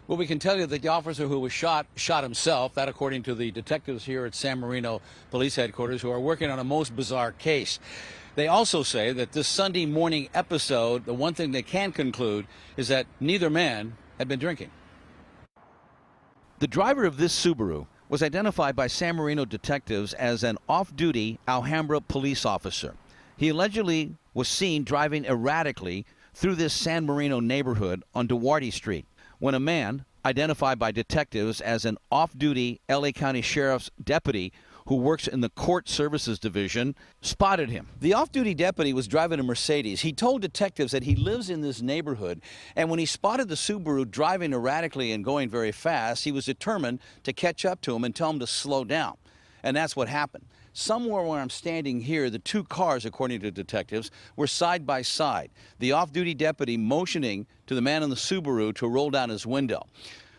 Well, we can tell you that the officer who was shot himself. That, according to the detectives here at San Marino Police Headquarters, who are working on a most bizarre case. They also say that this Sunday morning episode, the one thing they can conclude is that neither man had been drinking. The driver of this Subaru was identified by San Marino detectives as an off-duty Alhambra police officer. He allegedly was seen driving erratically through this San Marino neighborhood on Duarte Street when a man, identified by detectives as an off-duty LA County Sheriff's deputy who works in the Court Services Division, spotted him. The off-duty deputy was driving a Mercedes. He told detectives that he lives in this neighborhood, and when he spotted the Subaru driving erratically and going very fast, he was determined to catch up to him and tell him to slow down. And that's what happened. Somewhere where I'm standing here, the two cars, according to detectives, were side by side. The off-duty deputy motioning to the man in the Subaru to roll down his window.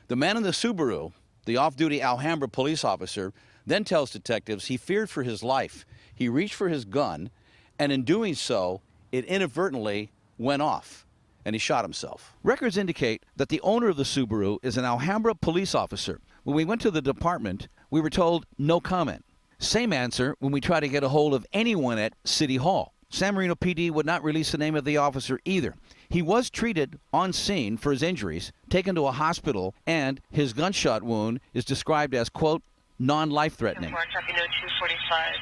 The man in the Subaru, the off-duty Alhambra police officer, then tells detectives he feared for his life. He reached for his gun, and in doing so, it inadvertently went off, and he shot himself. Records indicate that the owner of the Subaru is an Alhambra police officer. When we went to the department, we were told no comment. Same answer when we tried to get a hold of anyone at City Hall. San Marino PD would not release the name of the officer either. He was treated on scene for his injuries, taken to a hospital, and his gunshot wound is described as, quote, non-life-threatening. Copy note 245,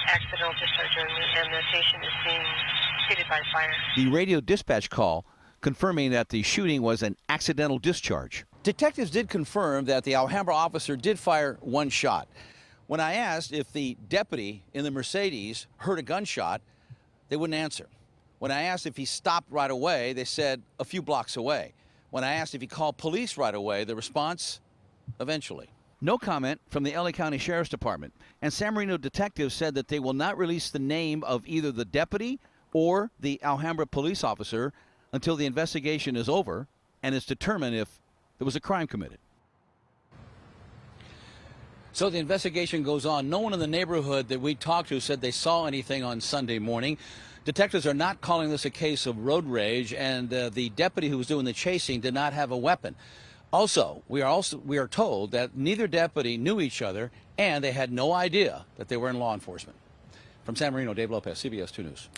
accidental discharge only, and the patient is being treated by fire. The radio dispatch call confirming that the shooting was an accidental discharge. Detectives did confirm that the Alhambra officer did fire one shot. When I asked if the deputy in the Mercedes heard a gunshot, they wouldn't answer. When I asked if he stopped right away, they said a few blocks away. When I asked if he called police right away, the response, eventually. No comment from the LA County Sheriff's Department. And San Marino detectives said that they will not release the name of either the deputy or the Alhambra police officer until the investigation is over and it's determined if there was a crime committed. So the investigation goes on. No one in the neighborhood that we talked to said they saw anything on Sunday morning. Detectives are not calling this a case of road rage, and the deputy who was doing the chasing did not have a weapon. Also, we are told that neither deputy knew each other, and they had no idea that they were in law enforcement. From San Marino, Dave Lopez, CBS 2 News.